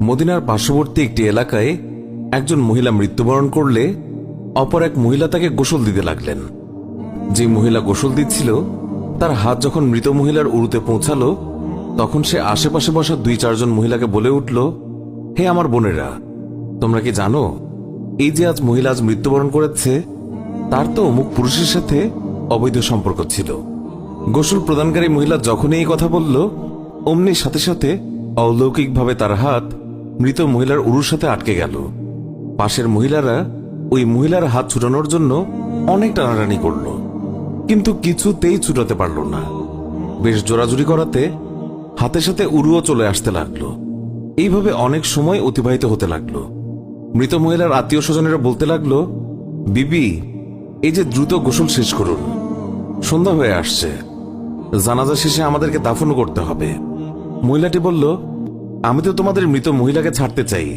মদিনার পার্শ্ববর্তী একটি এলাকায় একজন মহিলা মৃত্যুবরণ করলে অপর এক মহিলা তাকে গোসল দিতে লাগলেন। যে মহিলা গোসল দিচ্ছিল তার হাত যখন মৃত মহিলার উরুতে পৌঁছালো, তখন সে আশেপাশে বসা 2-4 মহিলাকে বলে উঠল, হে আমার বোনেরা, তোমরা কি জানো এই যে আজ মহিলা আজ মৃত্যুবরণ করেছে, তার তো অমুক পুরুষের সাথে অবৈধ সম্পর্ক ছিল। গোসল প্রদানকারী মহিলা যখনই এই কথা বলল, অমনি সাথে সাথে অলৌকিকভাবে তার হাত মৃত মহিলার উরুর সাথে আটকে গেল। পাশের মহিলারা ওই মহিলার হাত ছুটানোর জন্য অনেক টানাটানি করল, কিন্তু কিছুতেই ছুটাতে পারল না। বেশ জোরাজুরি করাতে হাতের সাথে উরুও চলে আসতে লাগলো। এইভাবে অনেক সময় অতিবাহিত হতে লাগলো। মৃত মহিলার আত্মীয় স্বজনেরা বলতে লাগলো, বিবি, এই যে দ্রুত গোসল শেষ করুন, সন্ধ্যা হয়ে আসছে, জানাজা শেষে আমাদেরকে দাফন করতে হবে। মহিলাটি বলল, আমি তো তোমাদের মৃত মহিলাকে ছাড়তে চাই,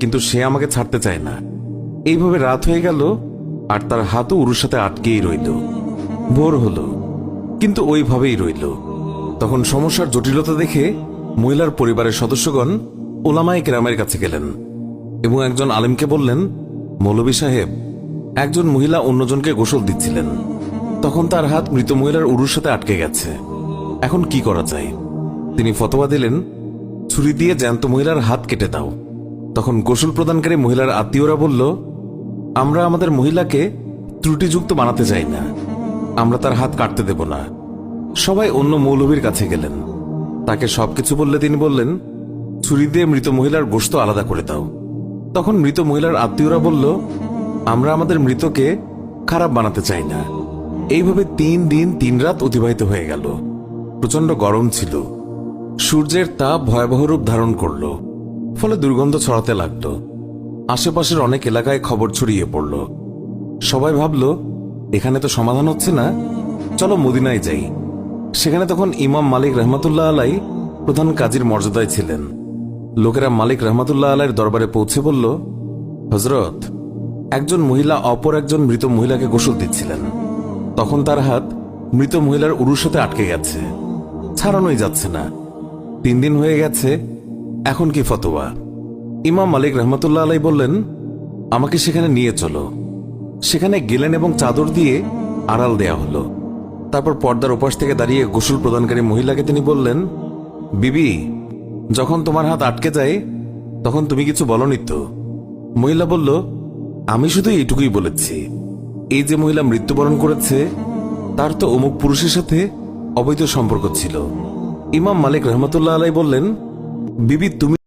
কিন্তু সে আমাকে ছাড়তে চায় না। এইভাবে রাত হয়ে গেল আর তার হাতও উরুর সাথে আটকেই রইল। ভোর হলো, কিন্তু ওইভাবেই রইল। তখন সমস্যার জটিলতা দেখে মহিলার পরিবারের সদস্যগণ ওলামায়ে কেরামের কাছে গেলেন এবং একজন আলেমকে বললেন, মৌলভী সাহেব, একজন মহিলা অন্যজনকে গোসল দিচ্ছিলেন, তখন তার হাত মৃত মহিলার উরুর সাথে আটকে গেছে, এখন কি করা যায়? তিনি ফতোয়া দিলেন, ছুরি দিয়ে জ্যান্ত মহিলার হাত কেটে দাও। তখন গোসল প্রদানকারী মহিলার আত্মীয়রা বলল, আমরা আমাদের মহিলাকে ত্রুটিযুক্ত বানাতে চাই না, আমরা তার হাত কাটতে দেব না। সবাই অন্য মৌলভীর কাছে গেলেন, তাকে সবকিছু বললে তিনি বললেন, ছুরি দিয়ে মৃত মহিলার গোশত আলাদা করে দাও। তখন মৃত মহিলার আত্মীয়রা বলল, আমরা আমাদের মৃতকে খারাপ বানাতে চাই না। এইভাবে 3 দিন 3 রাত অতিবাহিত হয়ে গেল। প্রচন্ড গরম ছিল, সূর্যের তাপ ভয়াবহ রূপ ধারণ করল, ফলে দুর্গন্ধ ছড়াতে লাগল। আশেপাশের অনেক এলাকায় খবর ছড়িয়ে পড়ল। সবাই ভাবল, এখানে তো সমাধান হচ্ছে না, চলো মদিনায় যাই। সেখানে তখন ইমাম মালিক রহমাতুল্লাহ আলাই প্রধান কাজীর মর্যাদায় ছিলেন। লোকেরা মালিক রহমাতুল্লাহ আলাইয়ের দরবারে পৌঁছে বলল, হযরত, একজন মহিলা অপর একজন মৃত মহিলাকে গোসল দিচ্ছিলেন, তখন তার হাত মৃত মহিলার উরুর সাথে আটকে গেছে, ছাড়ানোই যাচ্ছে না। 3 দিন হয়ে গেছে, এখন কি ফতোয়া? ইমাম মালিক রহমাতুল্লাহ আলাই বললেন, আমাকে সেখানে নিয়ে চলো। সেখানে গেলেন এবং চাদর দিয়ে আড়াল দেয়া হলো। তারপর পর্দার ওপাশ থেকে দাঁড়িয়ে গোসল প্রদানকারী মহিলাকে তিনি বললেন, বিবি, যখন তোমার হাত আটকে যায় তখন তুমি কিছু বলনি তো? মহিলা বলল, আমি শুধু এইটুকুই বলেছি, এই যে মহিলা মৃত্যুবরণ করেছে তার তো অমুক পুরুষের সাথে অবৈধ সম্পর্ক ছিল। ইমাম মালিক রহমাতুল্লাহ আলাই বললেন, বিবি, তুমি